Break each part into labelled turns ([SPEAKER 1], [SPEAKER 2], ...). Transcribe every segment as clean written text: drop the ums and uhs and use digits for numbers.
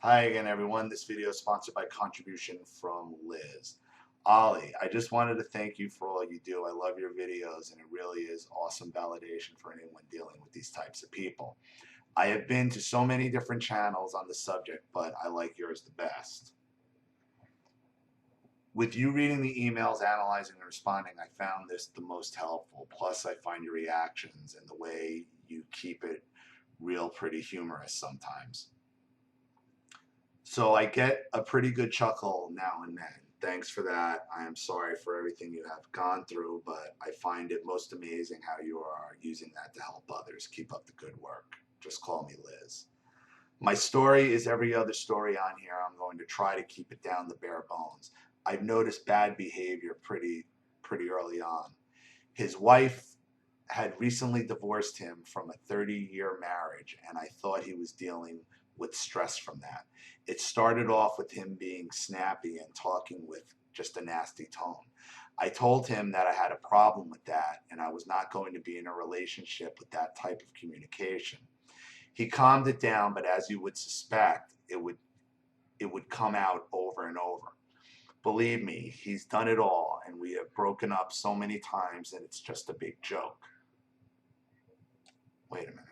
[SPEAKER 1] Hi again, everyone. This video is sponsored by contribution from Liz. Ollie, I just wanted to thank you for all you do. I love your videos, and it really is awesome validation for anyone dealing with these types of people. I have been to so many different channels on the subject, but I like yours the best. With you reading the emails, analyzing, and responding, I found this the most helpful. Plus, I find your reactions and the way you keep it real pretty humorous sometimes. So I get a pretty good chuckle now and then. Thanks for that. I am sorry for everything you have gone through, but I find it most amazing how you are using that to help others. Keep up the good work. Just call me Liz. My story is every other story on here. I'm going to try to keep it down the bare bones. I've noticed bad behavior pretty early on. His wife had recently divorced him from a 30-year marriage, and I thought he was dealing with stress from that. It started off with him being snappy and talking with just a nasty tone. I told him that I had a problem with that and I was not going to be in a relationship with that type of communication. He calmed it down, but as you would suspect, it would come out over and over. Believe me, he's done it all, and we have broken up so many times that it's just a big joke. Wait a minute.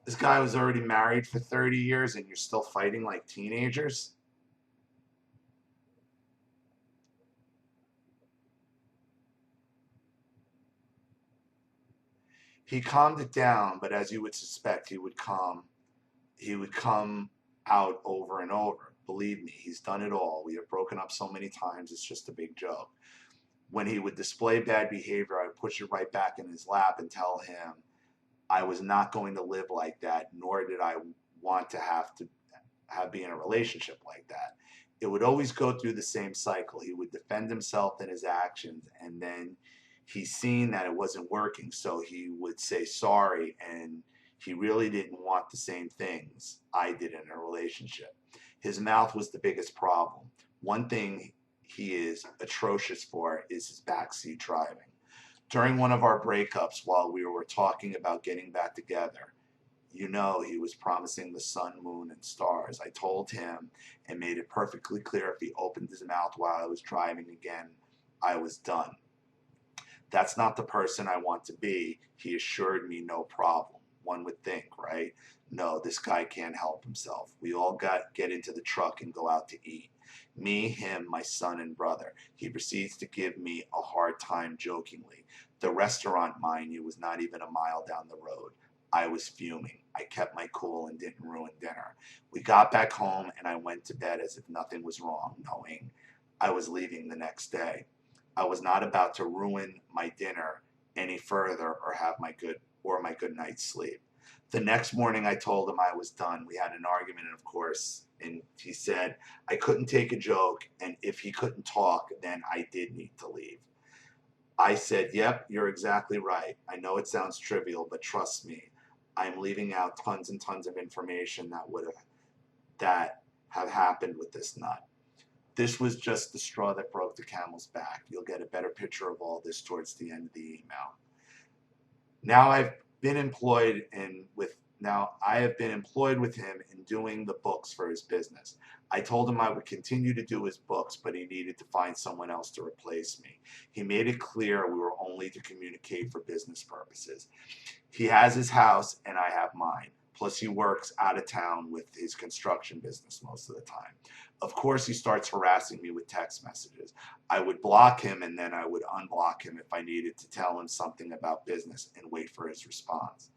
[SPEAKER 1] This guy was already married for 30 years and you're still fighting like teenagers? He calmed it down, but as you would suspect, he would come out over and over. Believe me, he's done it all. We have broken up so many times, it's just a big joke. When he would display bad behavior, I would push it right back in his lap and tell him I was not going to live like that, nor did I want to be in a relationship like that. It would always go through the same cycle. He would defend himself in his actions, and then he's seen that it wasn't working, so he would say sorry, and he really didn't want the same things I did in a relationship. His mouth was the biggest problem. One thing he is atrocious for is his backseat driving. During one of our breakups, while we were talking about getting back together, he was promising the sun, moon, and stars. I told him and made it perfectly clear if he opened his mouth while I was driving again, I was done. That's not the person I want to be. He assured me no problem. One would think, right? No, this guy can't help himself. We all get into the truck and go out to eat. Me, him, my son, and brother. He proceeds to give me a hard time jokingly. The restaurant, mind you, was not even a mile down the road. I was fuming. I kept my cool and didn't ruin dinner. We got back home and I went to bed as if nothing was wrong, knowing I was leaving the next day. I was not about to ruin my dinner any further or my good night's sleep. The next morning I told him I was done. We had an argument, of course, and he said I couldn't take a joke, and if he couldn't talk, then I did need to leave. I said, "Yep, you're exactly right. I know it sounds trivial, but trust me, I'm leaving out tons and tons of information that have happened with this nut. This was just the straw that broke the camel's back. You'll get a better picture of all this towards the end of the email. Now I've been employed in with Now I have been employed with him in doing the books for his business. I told him I would continue to do his books, but he needed to find someone else to replace me. He made it clear we were only to communicate for business purposes. He has his house and I have mine. Plus, he works out of town with his construction business most of the time. Of course, he starts harassing me with text messages. I would block him and then I would unblock him if I needed to tell him something about business and wait for his response.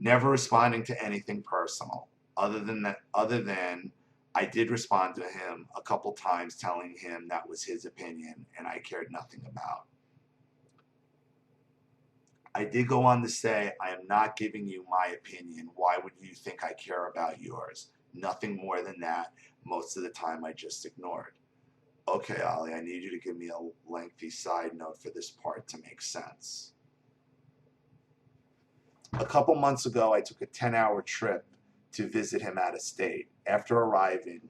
[SPEAKER 1] Never responding to anything personal. Other than I did respond to him a couple times telling him that was his opinion and I cared nothing about. I did go on to say, I am not giving you my opinion. Why would you think I care about yours? Nothing more than that. Most of the time, I just ignored. Okay, Ollie, I need you to give me a lengthy side note for this part to make sense. A couple months ago, I took a 10-hour trip to visit him out of state. After arriving,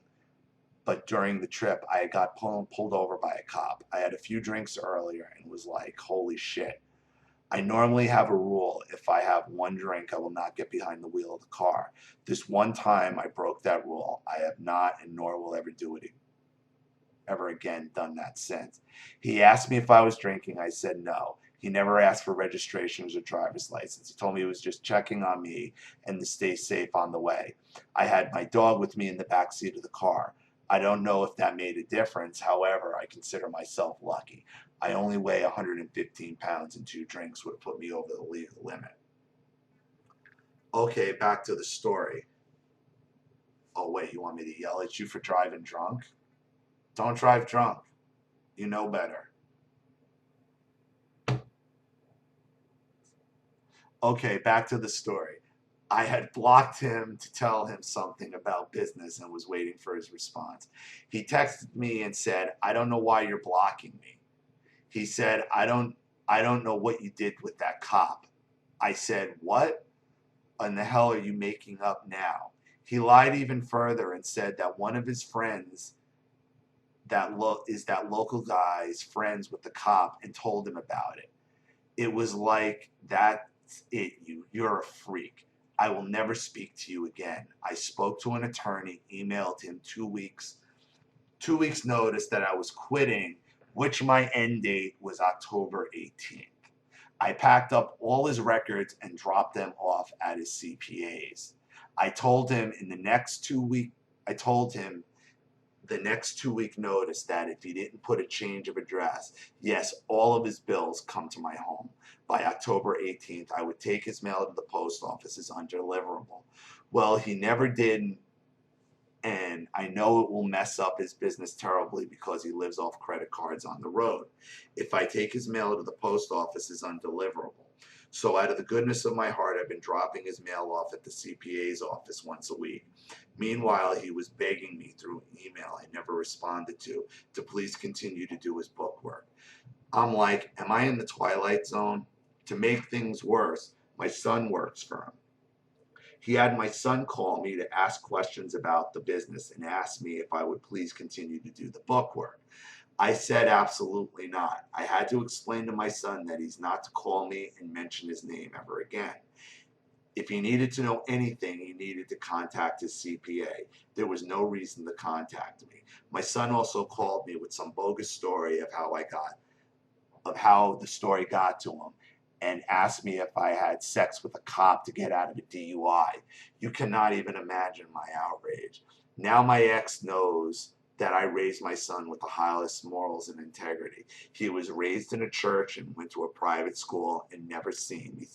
[SPEAKER 1] but during the trip, I got pulled over by a cop. I had a few drinks earlier and was like, holy shit. I normally have a rule. If I have one drink, I will not get behind the wheel of the car. This one time I broke that rule. I have not and nor will ever do it ever again done that since. He asked me if I was drinking. I said no. He never asked for registrations or driver's license. He told me he was just checking on me and to stay safe on the way. I had my dog with me in the back seat of the car. I don't know if that made a difference. However, I consider myself lucky. I only weigh 115 pounds and 2 drinks would have put me over the legal limit. Okay, back to the story. Oh, wait, you want me to yell at you for driving drunk? Don't drive drunk. You know better. Okay, back to the story. I had blocked him to tell him something about business and was waiting for his response. He texted me and said, "I don't know why you're blocking me." He said, I don't know what you did with that cop." I said, "What in the hell are you making up now?" He lied even further and said that one of his friends is that local guy's friends with the cop and told him about it. It was like, "That's it, you're a freak. I will never speak to you again." I spoke to an attorney, emailed him 2 weeks notice that I was quitting, which my end date was October 18th. I packed up all his records and dropped them off at his CPA's. I told him the next 2 week notice that if he didn't put a change of address, yes, all of his bills come to my home. By October 18th, I would take his mail to the post office as undeliverable. Well, he never did, and I know it will mess up his business terribly because he lives off credit cards on the road. If I take his mail to the post office as undeliverable. So out of the goodness of my heart, I've been dropping his mail off at the CPA's office once a week. Meanwhile, he was begging me through email I never responded to please continue to do his book work. I'm like, am I in the twilight zone? To make things worse, my son works for him. He had my son call me to ask questions about the business and asked me if I would please continue to do the book work. I said absolutely not. I had to explain to my son that he's not to call me and mention his name ever again. If he needed to know anything, he needed to contact his CPA. There was no reason to contact me. My son also called me with some bogus story of how the story got to him and asked me if I had sex with a cop to get out of a DUI. You cannot even imagine my outrage. Now my ex knows that I raised my son with the highest morals and integrity. He was raised in a church and went to a private school and never seen me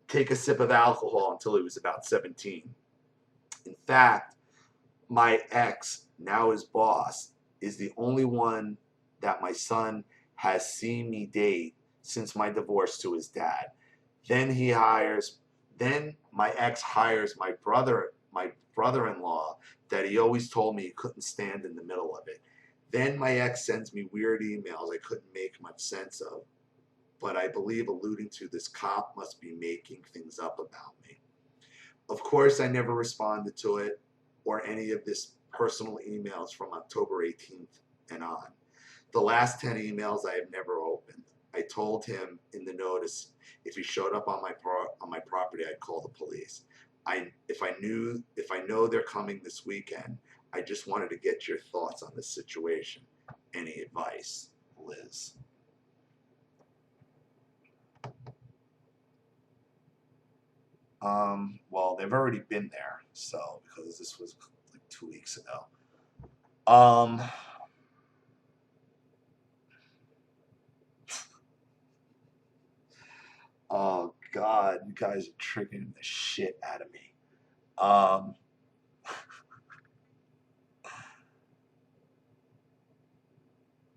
[SPEAKER 1] take a sip of alcohol until he was about 17. In fact, my ex, now his boss, is the only one that my son has seen me date since my divorce to his dad. Then my ex hires my brother-in-law that he always told me he couldn't stand in the middle of it. Then my ex sends me weird emails I couldn't make much sense of, but I believe alluding to this cop must be making things up about me. Of course, I never responded to it or any of this personal emails from October 18th and on. The last 10 emails I have never opened. I told him in the notice if he showed up on my property, I'd call the police. If I know they're coming this weekend, I just wanted to get your thoughts on this situation. Any advice, Liz? Well, they've already been there, so because this was like 2 weeks ago. Oh God, you guys are triggering the shit out of me. Um,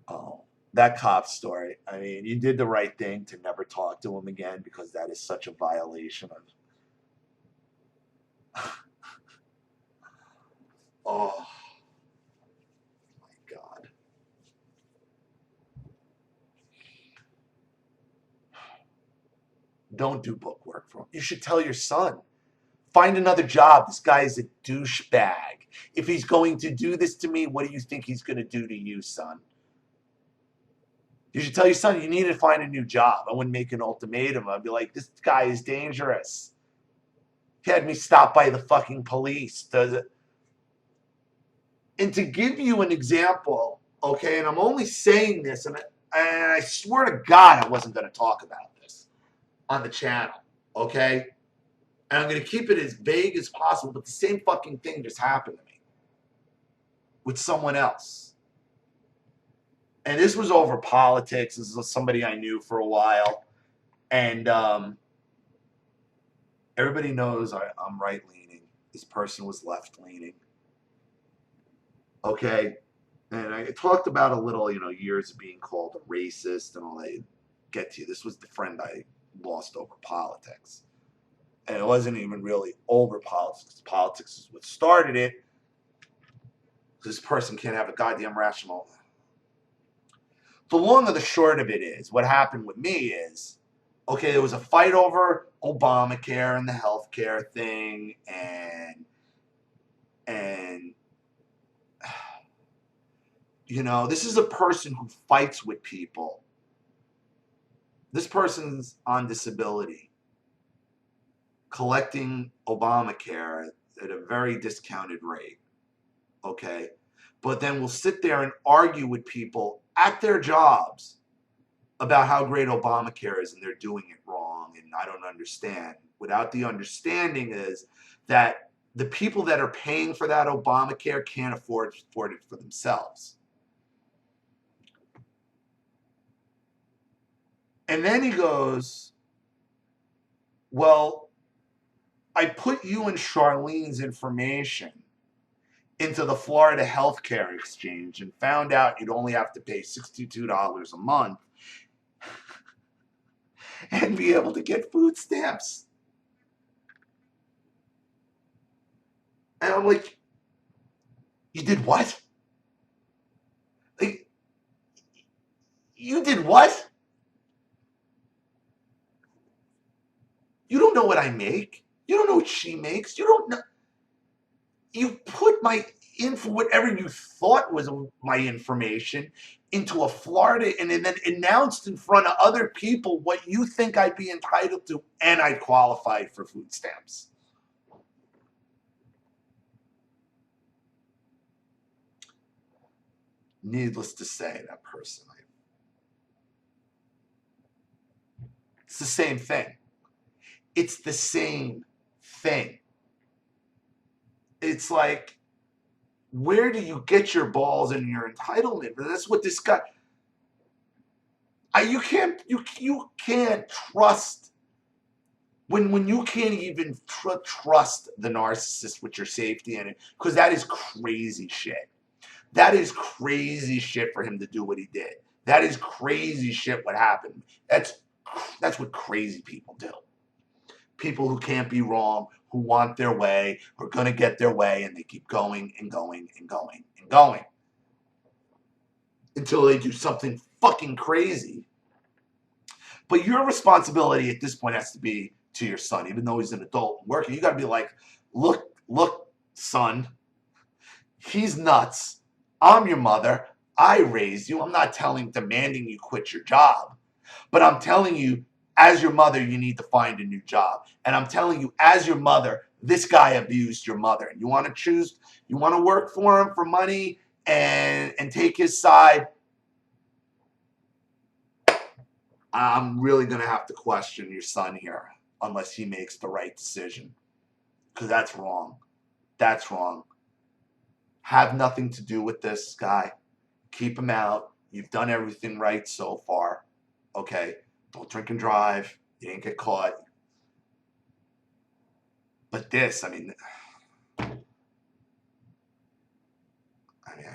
[SPEAKER 1] oh, that cop story. I mean, you did the right thing to never talk to him again because that is such a violation of. Oh my God. Don't do book work for him. You should tell your son. Find another job. This guy is a douchebag. If he's going to do this to me, what do you think he's going to do to you, son? You should tell your son you need to find a new job. I wouldn't make an ultimatum. I'd be like, this guy is dangerous. He had me stopped by the fucking police. And to give you an example, okay, and I'm only saying this, and I swear to God I wasn't going to talk about this on the channel, okay? And I'm going to keep it as vague as possible, but the same fucking thing just happened to me with someone else. And this was over politics. This is somebody I knew for a while. And everybody knows I'm right-leaning. This person was left-leaning. Okay? And I talked about a little, years of being called a racist and all that. Get to you. This was the friend I lost over politics. And it wasn't even really over politics. Politics is what started it. This person can't have a goddamn rational. The long and the short of it is, what happened with me is, okay, there was a fight over Obamacare and the healthcare thing, and this is a person who fights with people. This person's on disability, collecting Obamacare at a very discounted rate, okay? But then we'll sit there and argue with people at their jobs about how great Obamacare is and they're doing it wrong and I don't understand. Without the understanding is that the people that are paying for that Obamacare can't afford it for themselves. And then he goes, well, I put you and Charlene's information into the Florida Healthcare Exchange and found out you'd only have to pay $62 a month and be able to get food stamps. And I'm like, you did what? Like, you did what? You don't know what I make. You don't know what she makes. You don't know. You put my info, whatever you thought was my information, into a Florida and then announced in front of other people what you think I'd be entitled to, and I qualified for food stamps. Needless to say, that person, it's the same thing. It's the same thing. It's like, where do you get your balls and your entitlement? But that's what this guy. You can't trust when you can't even trust the narcissist with your safety in it, because that is crazy shit. That is crazy shit for him to do what he did. That is crazy shit what happened. That's what crazy people do. People who can't be wrong, who want their way, are going to get their way, and they keep going and going and going and going until they do something fucking crazy. But your responsibility at this point has to be to your son, even though he's an adult working. You got to be like, look, son, he's nuts. I'm your mother. I raised you. I'm not demanding you quit your job, but I'm telling you, as your mother, you need to find a new job. And I'm telling you, as your mother, this guy abused your mother. And you want to work for him for money and take his side. I'm really going to have to question your son here unless he makes the right decision, because that's wrong. That's wrong. Have nothing to do with this guy. Keep him out. You've done everything right so far. Okay? Don't drink and drive. You didn't get caught. But this, I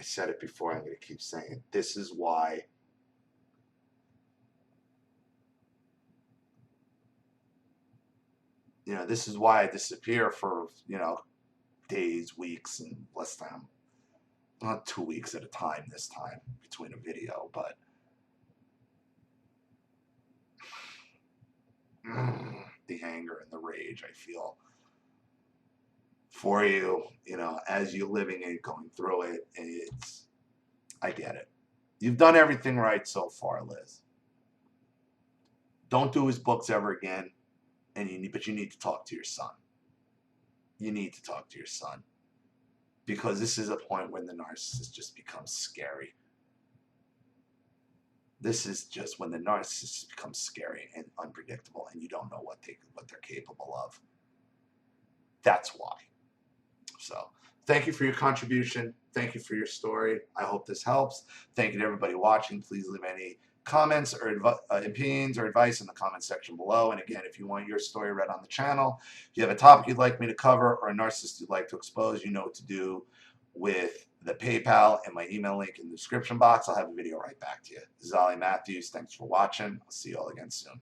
[SPEAKER 1] said it before. I'm going to keep saying it. This is why this is why I disappear for, days, weeks, and less time. Not 2 weeks at a time this time between a video, but the anger and the rage I feel for you, as you're living it, going through it, I get it. You've done everything right so far, Liz. Don't do his books ever again. But you need to talk to your son. You need to talk to your son. Because this is a point when the narcissist just becomes scary. This is just when the narcissist becomes scary and unpredictable, and you don't know what they're capable of. That's why. So thank you for your contribution. Thank you for your story. I hope this helps. Thank you to everybody watching. Please leave any comments or opinions or advice in the comment section below. And again, if you want your story read on the channel, if you have a topic you'd like me to cover or a narcissist you'd like to expose, you know what to do with the PayPal and my email link in the description box. I'll have a video right back to you. This is Ali Matthews. Thanks for watching. I'll see you all again soon.